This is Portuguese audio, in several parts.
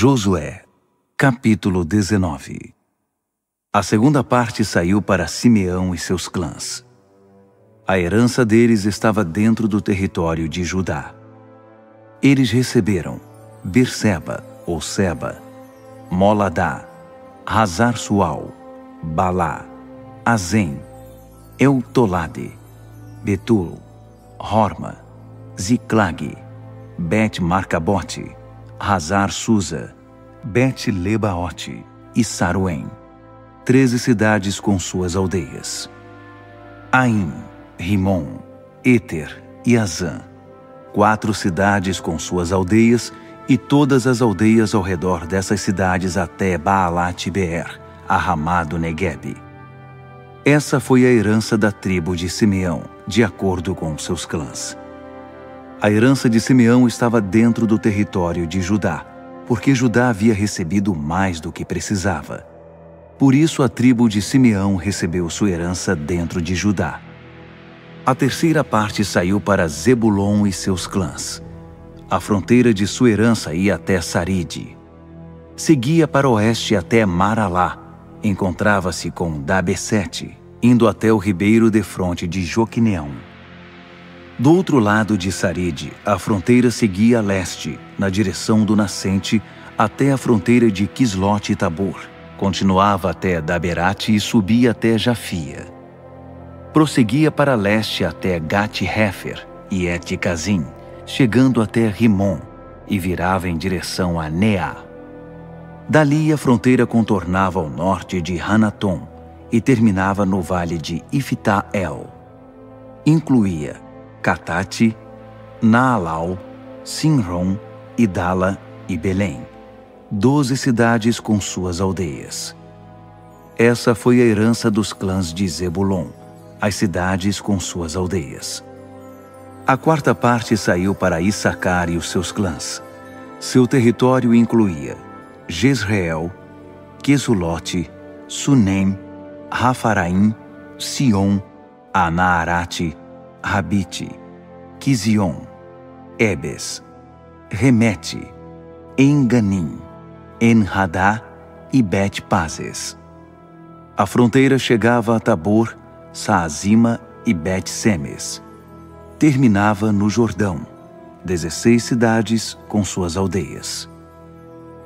Josué, capítulo 19. A segunda parte saiu para Simeão e seus clãs. A herança deles estava dentro do território de Judá. Eles receberam Berseba, ou Seba, Moladá, Hazar-Sual, Balá, Azem, Eutolade, Betul, Horma, Ziclag, Bet-Marcabote, Hazar-Susa, Bet-Lebaote e Saruém, 13 cidades com suas aldeias. Aim, Rimon, Éter e Azã, 4 cidades com suas aldeias, e todas as aldeias ao redor dessas cidades até Baalat-Beer, a Ramá do Neguebe. Essa foi a herança da tribo de Simeão, de acordo com seus clãs. A herança de Simeão estava dentro do território de Judá, porque Judá havia recebido mais do que precisava. Por isso a tribo de Simeão recebeu sua herança dentro de Judá. A terceira parte saiu para Zebulon e seus clãs. A fronteira de sua herança ia até Saride. Seguia para o oeste até Maralá, encontrava-se com Dabesete, indo até o ribeiro defronte de Joquineão. Do outro lado de Saride, a fronteira seguia a leste, na direção do nascente, até a fronteira de Quislote-Tabor. Continuava até Daberate e subia até Jafia. Prosseguia para leste até Gat-Hefer e Et-Cazim, chegando até Rimon, e virava em direção a Neá. Dali a fronteira contornava ao norte de Hanatom e terminava no vale de Ifta-El. Incluía Catate, Naalau, Sinrom, Idala e Belém, 12 cidades com suas aldeias. Essa foi a herança dos clãs de Zebulon, as cidades com suas aldeias. A quarta parte saiu para Issacar e os seus clãs. Seu território incluía Jezreel, Quesulote, Sunem, Rafaraim, Sion, Anaarate, Rabite, Quizion, Ebes, Remete, Enganim, Enradá e Bet-Pazes. A fronteira chegava a Tabor, Saazima e Bet-Semes. Terminava no Jordão, 16 cidades com suas aldeias.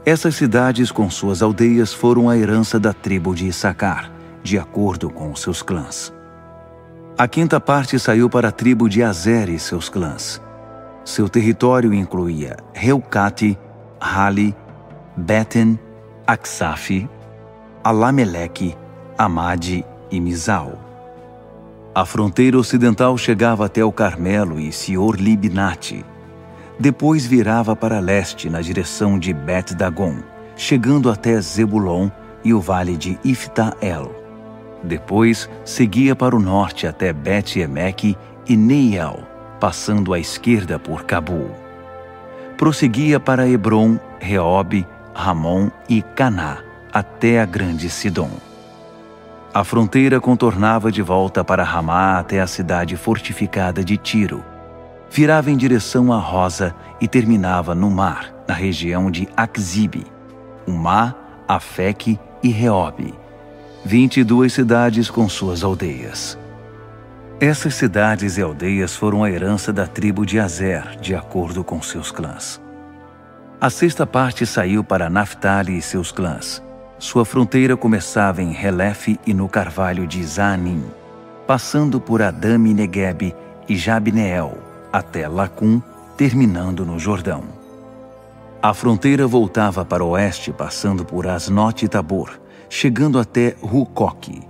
Essas cidades com suas aldeias foram a herança da tribo de Issacar, de acordo com os seus clãs. A quinta parte saiu para a tribo de Azer e seus clãs. Seu território incluía Reucate, Hali, Beten, Aksaf, Alameleque, Amade e Mizal. A fronteira ocidental chegava até o Carmelo e Sior-Libnate. Depois virava para leste na direção de Bet-Dagon, chegando até Zebulon e o vale de Ifta-El. Depois seguia para o norte até Bet-Emeque e Neiel, passando à esquerda por Cabul. Prosseguia para Hebron, Reobe, Ramon e Caná, até a grande Sidom. A fronteira contornava de volta para Ramá até a cidade fortificada de Tiro. Virava em direção a Rosa e terminava no mar, na região de Axibe, Umá, Afeque e Reobe, 22 cidades com suas aldeias. Essas cidades e aldeias foram a herança da tribo de Azer, de acordo com seus clãs. A sexta parte saiu para Naftali e seus clãs. Sua fronteira começava em Relefe e no carvalho de Zaanim, passando por Adame Neguebe e Jabneel, até Lacum, terminando no Jordão. A fronteira voltava para o oeste, passando por Asnote e Tabor, chegando até Rucoque.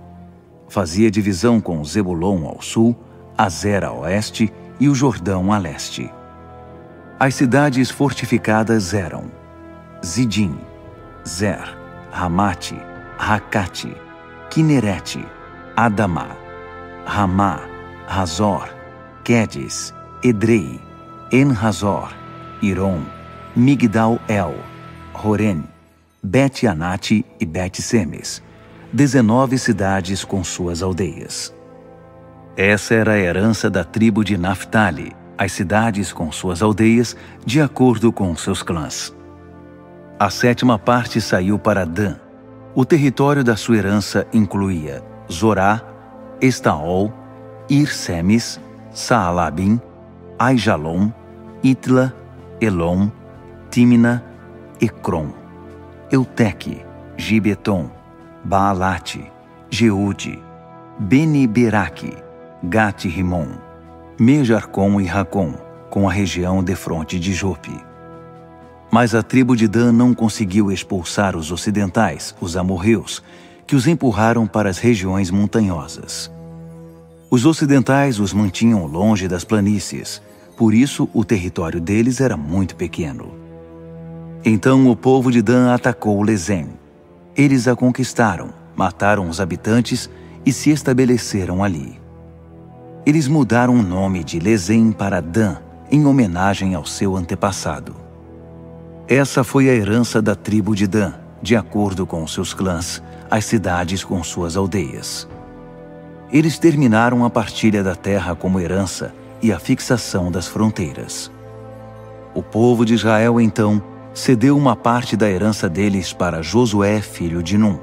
Fazia divisão com Zebulon ao sul, Azer a oeste e o Jordão a leste. As cidades fortificadas eram Zidim, Zer, Ramate, Racate, Quinerete, Adamá, Ramá, Razor, Quedes, Edrei, En-Razor, Iron, Migdal-El, Horem, Bet-Anate e Bet-Semes, 19 cidades com suas aldeias. Essa era a herança da tribo de Naftali, as cidades com suas aldeias, de acordo com seus clãs. A 7ª parte saiu para Dan. O território da sua herança incluía Zorá, Estaol, Ir-Semes, Saalabim, Aijalon, Itla, Elom, Tímina, Ecrom, Euteque, Gibeton, Baalate, Jeude, Beni-Beraque, Gate-Rimon, Mejarcom e Racom, com a região defronte de Jope. Mas a tribo de Dan não conseguiu expulsar os ocidentais, os amorreus, que os empurraram para as regiões montanhosas. Os ocidentais os mantinham longe das planícies, por isso o território deles era muito pequeno. Então o povo de Dan atacou Lesem. Eles a conquistaram, mataram os habitantes e se estabeleceram ali. Eles mudaram o nome de Lesem para Dan, em homenagem ao seu antepassado. Essa foi a herança da tribo de Dan, de acordo com seus clãs, as cidades com suas aldeias. Eles terminaram a partilha da terra como herança e a fixação das fronteiras. O povo de Israel, então, cedeu uma parte da herança deles para Josué, filho de Num.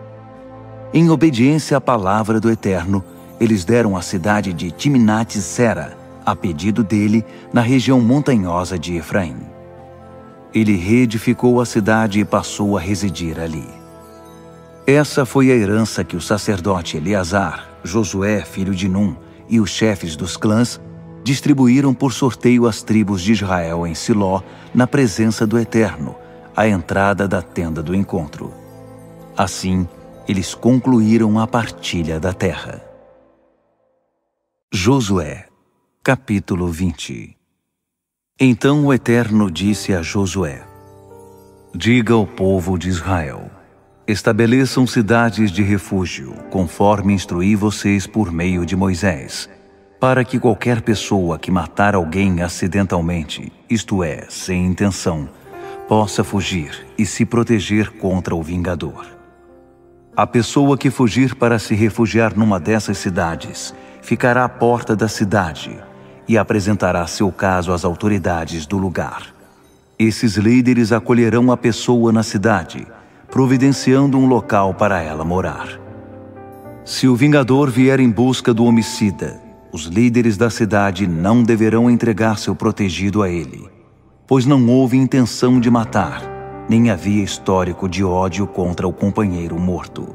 Em obediência à palavra do Eterno, eles deram a cidade de Timnat-Sera, a pedido dele, na região montanhosa de Efraim. Ele reedificou a cidade e passou a residir ali. Essa foi a herança que o sacerdote Eleazar, Josué, filho de Num, e os chefes dos clãs distribuíram por sorteio às tribos de Israel em Siló, na presença do Eterno, à entrada da tenda do encontro. Assim, eles concluíram a partilha da terra. Josué, capítulo 20. Então o Eterno disse a Josué: diga ao povo de Israel: estabeleçam cidades de refúgio, conforme instruí vocês por meio de Moisés, para que qualquer pessoa que matar alguém acidentalmente, isto é, sem intenção, possa fugir e se proteger contra o vingador. A pessoa que fugir para se refugiar numa dessas cidades ficará à porta da cidade e apresentará seu caso às autoridades do lugar. Esses líderes acolherão a pessoa na cidade, providenciando um local para ela morar. Se o vingador vier em busca do homicida, os líderes da cidade não deverão entregar seu protegido a ele, pois não houve intenção de matar, nem havia histórico de ódio contra o companheiro morto.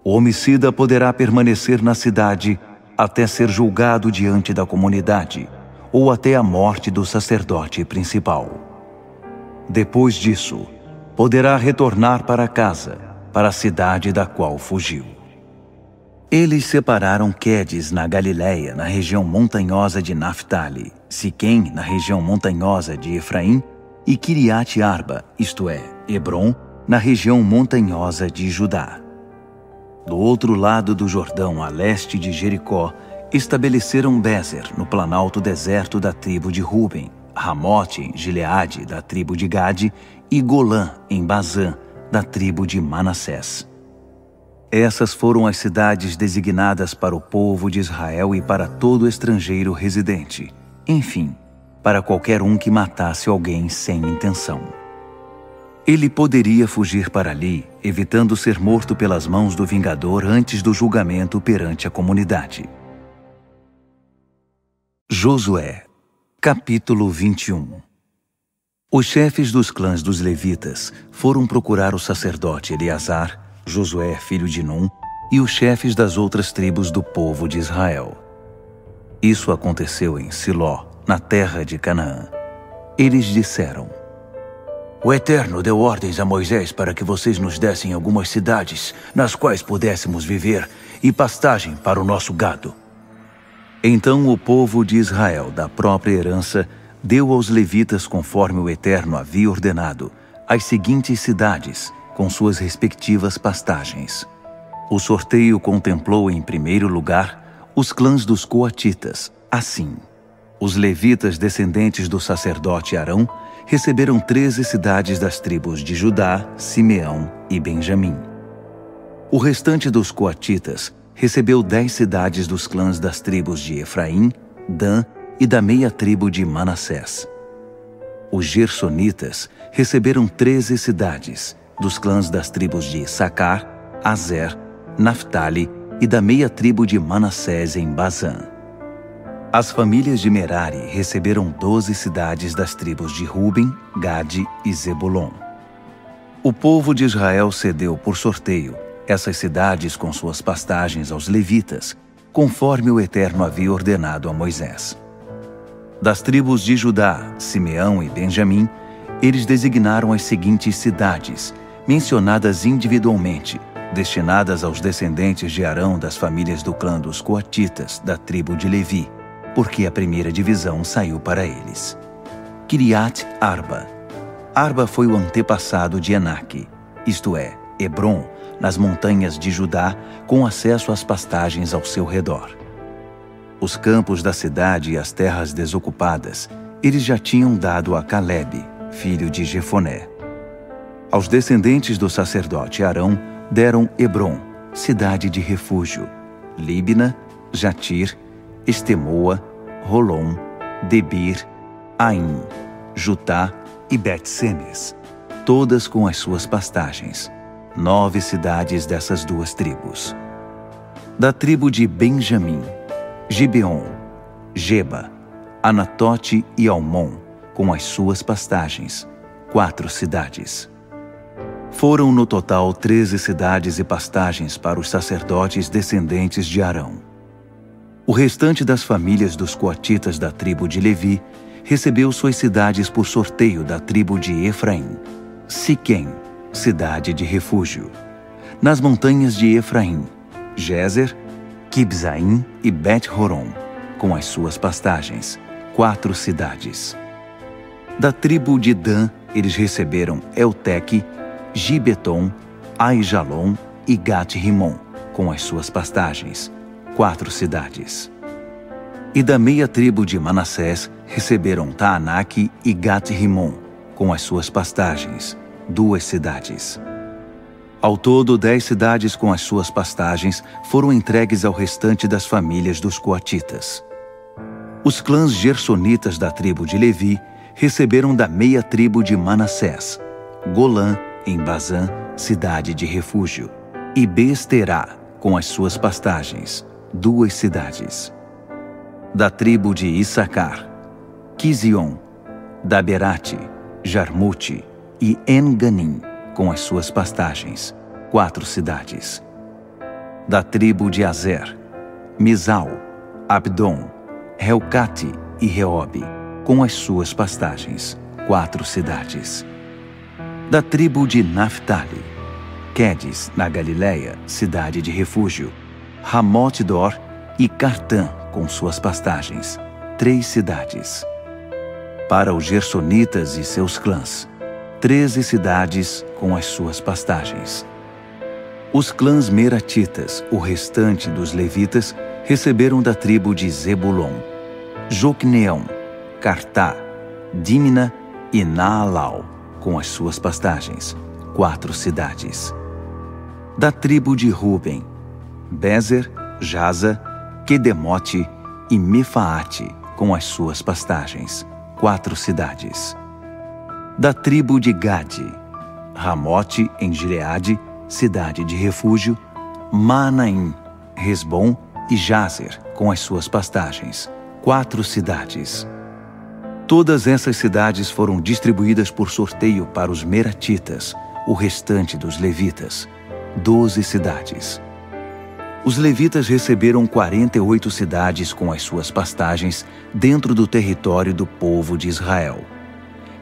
O homicida poderá permanecer na cidade até ser julgado diante da comunidade, ou até a morte do sacerdote principal. Depois disso, poderá retornar para casa, para a cidade da qual fugiu. Eles separaram Quedes na Galiléia, na região montanhosa de Naftali, Siquém, na região montanhosa de Efraim, e Quiriate-Arba, isto é, Hebrom, na região montanhosa de Judá. Do outro lado do Jordão, a leste de Jericó, estabeleceram Bézer, no planalto deserto da tribo de Ruben, Ramote, em Gileade, da tribo de Gade, e Golã, em Bazã, da tribo de Manassés. Essas foram as cidades designadas para o povo de Israel e para todo estrangeiro residente, enfim, para qualquer um que matasse alguém sem intenção. Ele poderia fugir para ali, evitando ser morto pelas mãos do vingador antes do julgamento perante a comunidade. Josué, capítulo 21. Os chefes dos clãs dos levitas foram procurar o sacerdote Eleazar, Josué, filho de Num, e os chefes das outras tribos do povo de Israel. Isso aconteceu em Siló, na terra de Canaã. Eles disseram: o Eterno deu ordens a Moisés para que vocês nos dessem algumas cidades nas quais pudéssemos viver e pastagem para o nosso gado. Então o povo de Israel, da própria herança, deu aos levitas, conforme o Eterno havia ordenado, as seguintes cidades, com suas respectivas pastagens. O sorteio contemplou, em primeiro lugar, os clãs dos coatitas. Assim, os levitas descendentes do sacerdote Arão receberam 13 cidades das tribos de Judá, Simeão e Benjamim. O restante dos coatitas recebeu 10 cidades dos clãs das tribos de Efraim, Dan e da meia tribo de Manassés. Os gersonitas receberam 13 cidades, dos clãs das tribos de Issacar, Azer, Naftali e da meia tribo de Manassés em Bazã. As famílias de Merari receberam 12 cidades das tribos de Ruben, Gade e Zebulon. O povo de Israel cedeu por sorteio essas cidades com suas pastagens aos levitas, conforme o Eterno havia ordenado a Moisés. Das tribos de Judá, Simeão e Benjamim, eles designaram as seguintes cidades, mencionadas individualmente, destinadas aos descendentes de Arão das famílias do clã dos Coatitas, da tribo de Levi, porque a primeira divisão saiu para eles. Kiriat Arba. Arba foi o antepassado de Enaque, isto é, Hebron, nas montanhas de Judá, com acesso às pastagens ao seu redor. Os campos da cidade e as terras desocupadas, eles já tinham dado a Calebe, filho de Jefoné. Aos descendentes do sacerdote Arão, deram Hebron, cidade de refúgio, Líbna, Jatir, Estemoa, Rolom, Debir, Aim, Jutá e Bet-Semes, todas com as suas pastagens, 9 cidades dessas duas tribos. Da tribo de Benjamim, Gibeon, Geba, Anatote e Almon, com as suas pastagens, 4 cidades. Foram no total 13 cidades e pastagens para os sacerdotes descendentes de Arão. O restante das famílias dos coatitas da tribo de Levi recebeu suas cidades por sorteio da tribo de Efraim. Siquém, cidade de refúgio. Nas montanhas de Efraim, Gézer, Kibzaim e Bet-Horon, com as suas pastagens, 4 cidades. Da tribo de Dan, eles receberam Elteque, Gibeton, Aijalon e Gat-Rimon, com as suas pastagens, 4 cidades. E da meia tribo de Manassés receberam Taanaque e Gat-Rimon, com as suas pastagens, 2 cidades. Ao todo, 10 cidades com as suas pastagens foram entregues ao restante das famílias dos coatitas. Os clãs gersonitas da tribo de Levi receberam da meia tribo de Manassés, Golã, em Bazã, cidade de refúgio, e Besterá, com as suas pastagens, 2 cidades. Da tribo de Issacar, Quizion, Daberate, Jarmute e En-Ganim, com as suas pastagens, 4 cidades. Da tribo de Azer, Mizal, Abdon, Helcate e Reobe, com as suas pastagens, 4 cidades. Da tribo de Naftali, Quedes, na Galileia, cidade de refúgio, Ramote-Dor e Cartã, com suas pastagens, 3 cidades. Para os gersonitas e seus clãs, 13 cidades com as suas pastagens. Os clãs meratitas, o restante dos levitas, receberam da tribo de Zebulon, Jocneão, Cartá, Dímina e Naalau, com as suas pastagens, 4 cidades. Da tribo de Ruben, Bezer, Jaza, Quedemote e Mefaate, com as suas pastagens, 4 cidades. Da tribo de Gade, Ramote em Gileade, cidade de refúgio, Manaim, Resbom e Jazer, com as suas pastagens, 4 cidades. Todas essas cidades foram distribuídas por sorteio para os meratitas, o restante dos levitas, 12 cidades. Os levitas receberam 48 cidades com as suas pastagens dentro do território do povo de Israel.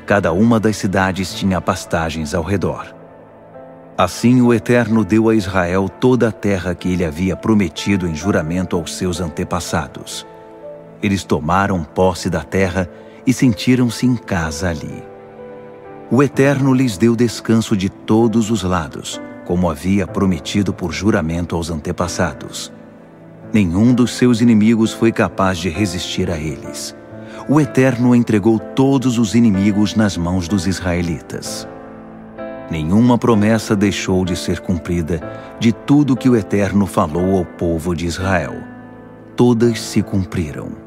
Cada uma das cidades tinha pastagens ao redor. Assim o Eterno deu a Israel toda a terra que ele havia prometido em juramento aos seus antepassados. Eles tomaram posse da terra e sentiram-se em casa ali. O Eterno lhes deu descanso de todos os lados, como havia prometido por juramento aos antepassados. Nenhum dos seus inimigos foi capaz de resistir a eles. O Eterno entregou todos os inimigos nas mãos dos israelitas. Nenhuma promessa deixou de ser cumprida de tudo que o Eterno falou ao povo de Israel. Todas se cumpriram.